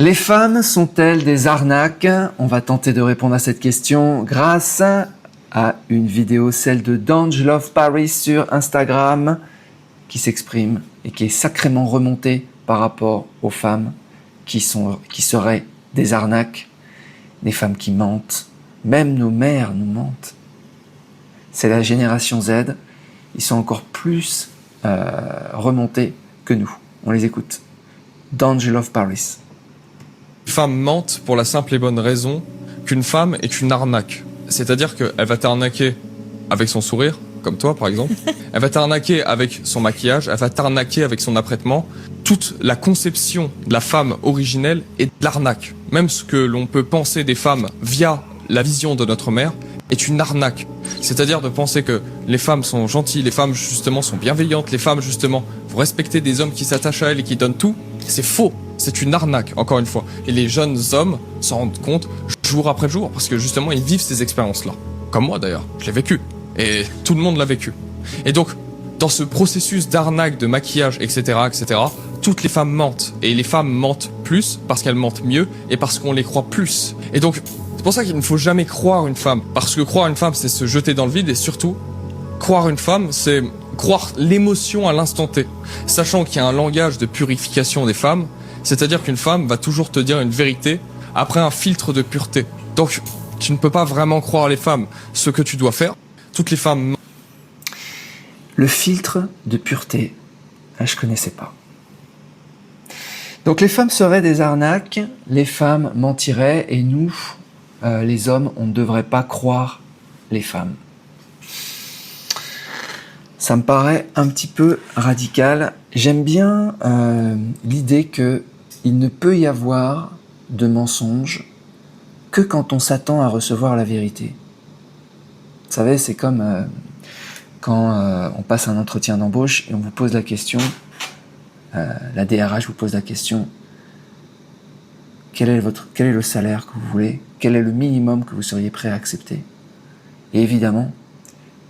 Les femmes sont-elles des arnaques? On va tenter de répondre à cette question grâce à une vidéo, celle de Dange Love Paris sur Instagram, qui s'exprime et qui est sacrément remontée par rapport aux femmes qui seraient des arnaques, des femmes qui mentent. Même nos mères nous mentent. C'est la génération Z. Ils sont encore plus remontés que nous. On les écoute. Dange Love Paris. Les femmes mentent pour la simple et bonne raison qu'une femme est une arnaque. C'est-à-dire qu'elle va t'arnaquer avec son sourire, comme toi par exemple. Elle va t'arnaquer avec son maquillage, elle va t'arnaquer avec son apprêtement. Toute la conception de la femme originelle est de l'arnaque. Même ce que l'on peut penser des femmes via la vision de notre mère est une arnaque. C'est-à-dire de penser que les femmes sont gentilles, les femmes justement sont bienveillantes, les femmes justement vont respecter des hommes qui s'attachent à elles et qui donnent tout. C'est faux. C'est une arnaque, encore une fois. Et les jeunes hommes s'en rendent compte jour après jour, parce que justement, ils vivent ces expériences-là. Comme moi d'ailleurs, je l'ai vécu. Et tout le monde l'a vécu. Et donc, dans ce processus d'arnaque, de maquillage, etc., toutes les femmes mentent. Et les femmes mentent plus, parce qu'elles mentent mieux, et parce qu'on les croit plus. Et donc, c'est pour ça qu'il ne faut jamais croire une femme. Parce que croire une femme, c'est se jeter dans le vide, et surtout, croire une femme, c'est croire l'émotion à l'instant T. Sachant qu'il y a un langage de purification des femmes, c'est-à-dire qu'une femme va toujours te dire une vérité après un filtre de pureté. Donc, tu ne peux pas vraiment croire les femmes. Ce que tu dois faire, toutes les femmes... Le filtre de pureté, je connaissais pas. Donc les femmes seraient des arnaques, les femmes mentiraient, et nous, les hommes, on ne devrait pas croire les femmes. Ça me paraît un petit peu radical. J'aime bien l'idée qu'il ne peut y avoir de mensonge que quand on s'attend à recevoir la vérité. Vous savez, c'est comme quand on passe un entretien d'embauche et on vous pose la question, la DRH vous pose la question, quel est le salaire que vous voulez? Quel est le minimum que vous seriez prêt à accepter? Et évidemment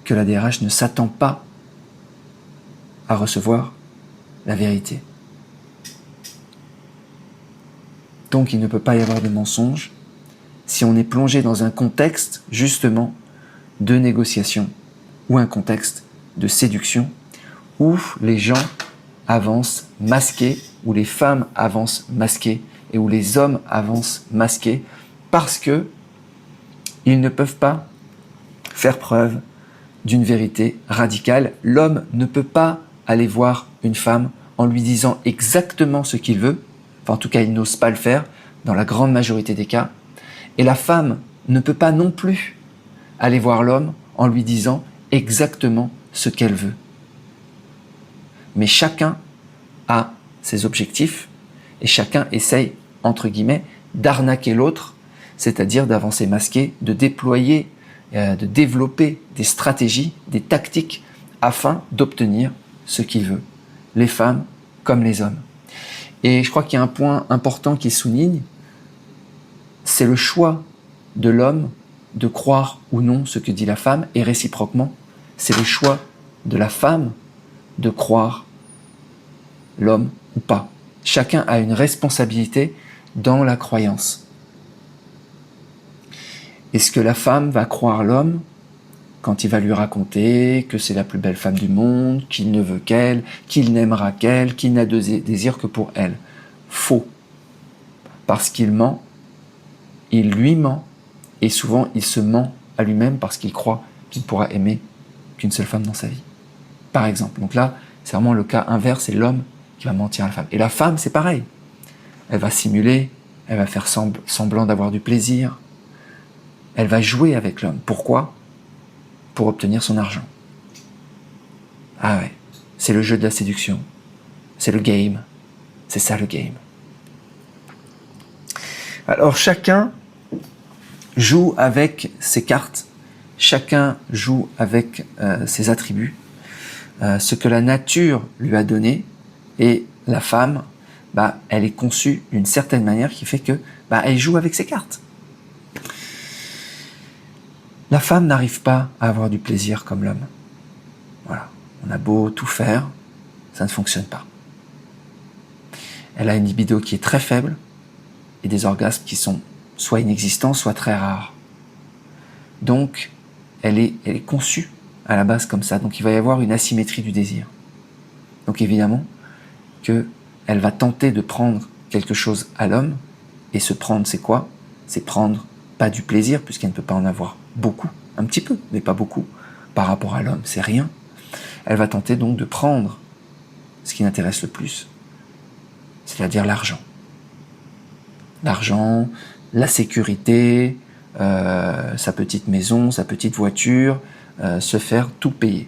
que la DRH ne s'attend pas à recevoir la vérité. Donc il ne peut pas y avoir de mensonge si on est plongé dans un contexte justement de négociation ou un contexte de séduction où les gens avancent masqués, où les femmes avancent masquées et où les hommes avancent masqués parce que ils ne peuvent pas faire preuve d'une vérité radicale. L'homme ne peut pas aller voir une femme en lui disant exactement ce qu'il veut, enfin en tout cas il n'ose pas le faire dans la grande majorité des cas, et la femme ne peut pas non plus aller voir l'homme en lui disant exactement ce qu'elle veut. Mais chacun a ses objectifs et chacun essaye, entre guillemets, d'arnaquer l'autre, c'est-à-dire d'avancer masqué, de déployer, de développer des stratégies, des tactiques afin d'obtenir ce qu'il veut, les femmes comme les hommes. Et je crois qu'il y a un point important qui souligne, c'est le choix de l'homme de croire ou non ce que dit la femme, et réciproquement, c'est le choix de la femme de croire l'homme ou pas. Chacun a une responsabilité dans la croyance. Est-ce que la femme va croire l'homme quand il va lui raconter que c'est la plus belle femme du monde, qu'il ne veut qu'elle, qu'il n'aimera qu'elle, qu'il n'a de désir que pour elle? Faux. Parce qu'il ment, il lui ment, et souvent il se ment à lui-même parce qu'il croit qu'il pourra aimer qu'une seule femme dans sa vie. Par exemple. Donc là, c'est vraiment le cas inverse, c'est l'homme qui va mentir à la femme. Et la femme, c'est pareil. Elle va simuler, elle va faire semblant d'avoir du plaisir, elle va jouer avec l'homme. Pourquoi? Pour obtenir son argent. Ah ouais, c'est le jeu de la séduction. C'est le game. C'est ça le game. Alors chacun joue avec ses cartes. Chacun joue avec ses attributs. Ce que la nature lui a donné. Et la femme, elle est conçue d'une certaine manière qui fait que elle joue avec ses cartes. La femme n'arrive pas à avoir du plaisir comme l'homme. Voilà. On a beau tout faire, ça ne fonctionne pas. Elle a une libido qui est très faible, et des orgasmes qui sont soit inexistants, soit très rares. Donc, elle est conçue à la base comme ça. Donc, il va y avoir une asymétrie du désir. Donc, évidemment, qu'elle va tenter de prendre quelque chose à l'homme, et se prendre, c'est quoi? C'est prendre pas du plaisir, puisqu'elle ne peut pas en avoir beaucoup, un petit peu, mais pas beaucoup, par rapport à l'homme, c'est rien. Elle va tenter donc de prendre ce qui l'intéresse le plus, c'est-à-dire l'argent. L'argent, la sécurité, sa petite maison, sa petite voiture, se faire tout payer.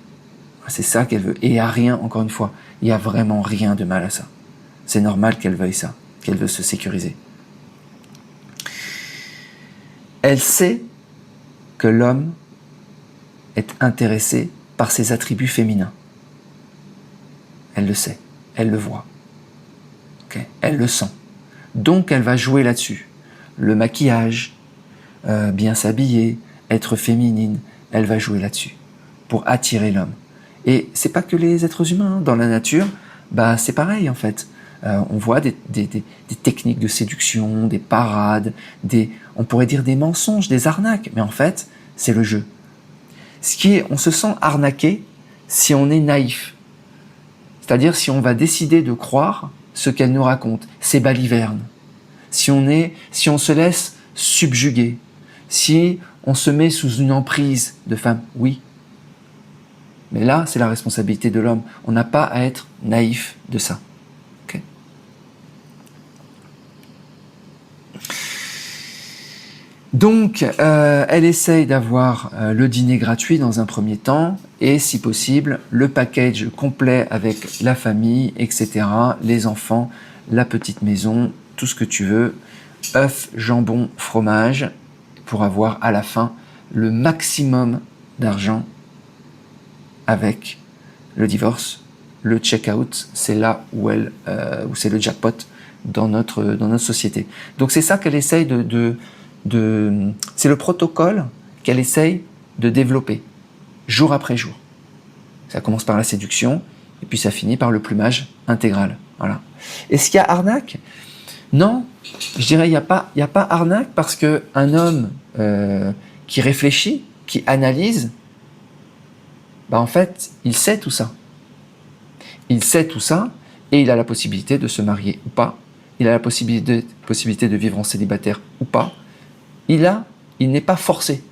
C'est ça qu'elle veut. Et il n'y a rien, encore une fois, il n'y a vraiment rien de mal à ça. C'est normal qu'elle veuille ça, qu'elle veut se sécuriser. Elle sait que l'homme est intéressé par ses attributs féminins. Elle le sait, elle le voit. Okay. Elle le sent. Donc elle va jouer là-dessus. Le maquillage, bien s'habiller, être féminine, elle va jouer là-dessus pour attirer l'homme. Et c'est pas que les êtres humains, hein. Dans la nature, c'est pareil en fait. On voit des techniques de séduction, des parades, on pourrait dire des mensonges, des arnaques, mais en fait, c'est le jeu. On se sent arnaqué si on est naïf. C'est-à-dire si on va décider de croire ce qu'elle nous raconte, ses balivernes. Si on se laisse subjuguer, si on se met sous une emprise de femme, oui. Mais là, c'est la responsabilité de l'homme. On n'a pas à être naïf de ça. Okay. Donc, elle essaye d'avoir le dîner gratuit dans un premier temps et, si possible, le package complet avec la famille, etc., les enfants, la petite maison, tout ce que tu veux, œufs, jambon, fromage, pour avoir à la fin le maximum d'argent avec le divorce, le check-out, c'est là où c'est le jackpot dans notre société. Donc c'est ça qu'elle essaye c'est le protocole qu'elle essaye de développer jour après jour. Ça commence par la séduction et puis ça finit par le plumage intégral. Voilà. Est-ce qu'il y a arnaque? Non, je dirais il n'y a pas arnaque parce que un homme qui réfléchit, qui analyse, en fait, il sait tout ça. Il sait tout ça et il a la possibilité de se marier ou pas. Il a la possibilité de vivre en célibataire ou pas. Il n'est pas forcé.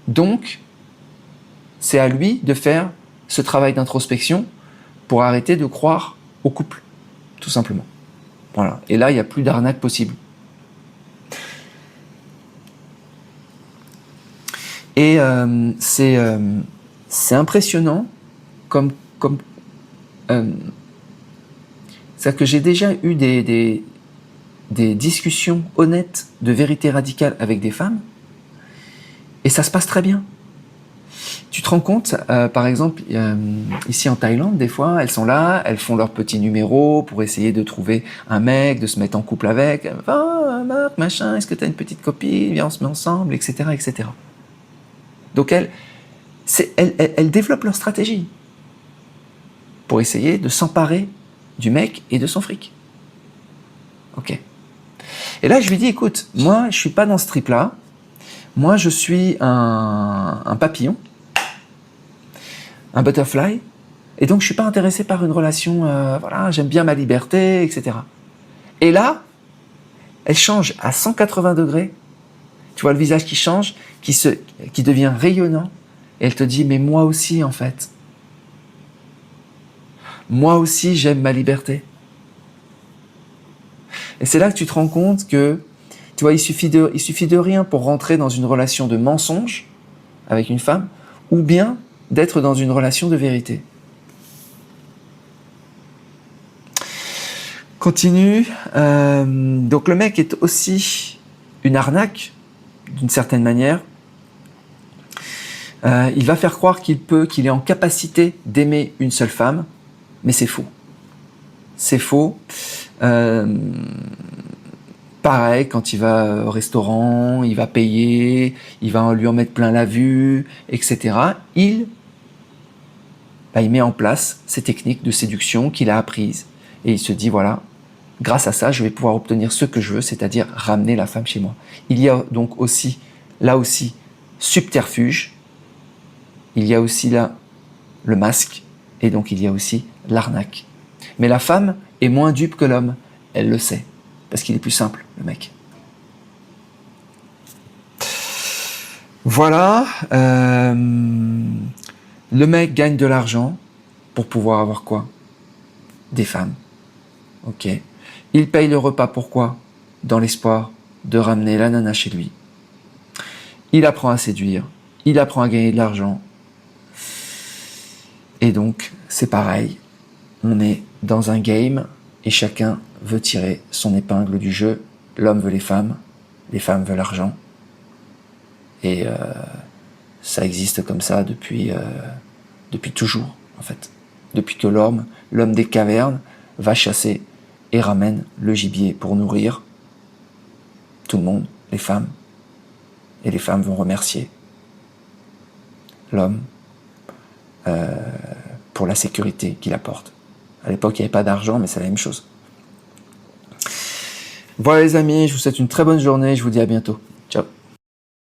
Donc, c'est à lui de faire ce travail d'introspection pour arrêter de croire au couple, tout simplement. Voilà. Et là, il n'y a plus d'arnaque possible. Et c'est impressionnant c'est que j'ai déjà eu des discussions honnêtes de vérité radicale avec des femmes et ça se passe très bien. Tu te rends compte, par exemple, ici en Thaïlande, des fois, elles sont là, elles font leur petit numéro pour essayer de trouver un mec, de se mettre en couple avec. Oh, Marc, machin, est-ce que tu as une petite copine? Viens, on se met ensemble, etc., etc. Donc elles développent leur stratégie pour essayer de s'emparer du mec et de son fric. Ok. Et là, je lui dis, écoute, moi, je suis pas dans ce trip-là. Moi, je suis un papillon, un butterfly, et donc je suis pas intéressé par une relation, voilà, j'aime bien ma liberté, etc. Et là, elle change à 180 degrés. Tu vois le visage qui change, qui devient rayonnant, et elle te dit, mais moi aussi, en fait. Moi aussi, j'aime ma liberté. Et c'est là que tu te rends compte que, tu vois, il suffit de rien pour rentrer dans une relation de mensonge avec une femme, ou bien d'être dans une relation de vérité. Continue. Donc le mec est aussi une arnaque, d'une certaine manière. Il va faire croire qu'il est en capacité d'aimer une seule femme, mais c'est faux. C'est faux. Pareil, quand il va au restaurant, il va payer, il va lui en mettre plein la vue, etc. Il met en place ces techniques de séduction qu'il a apprises. Et il se dit, voilà, grâce à ça, je vais pouvoir obtenir ce que je veux, c'est-à-dire ramener la femme chez moi. Il y a donc aussi, là aussi, subterfuge. Il y a aussi là le masque, et donc il y a aussi l'arnaque. Mais la femme est moins dupe que l'homme, elle le sait, parce qu'il est plus simple, le mec. Voilà, le mec gagne de l'argent pour pouvoir avoir quoi? Des femmes. Ok. Il paye le repas, pourquoi? Dans l'espoir de ramener la nana chez lui. Il apprend à séduire, il apprend à gagner de l'argent. Et donc, c'est pareil, on est dans un game et chacun veut tirer son épingle du jeu. L'homme veut les femmes veulent l'argent. Et ça existe comme ça depuis toujours, en fait. Depuis que l'homme des cavernes, va chasser et ramène le gibier pour nourrir tout le monde, les femmes. Et les femmes vont remercier l'homme pour la sécurité qu'il apporte. À l'époque, il n'y avait pas d'argent, mais c'est la même chose. Voilà les amis, je vous souhaite une très bonne journée, je vous dis à bientôt.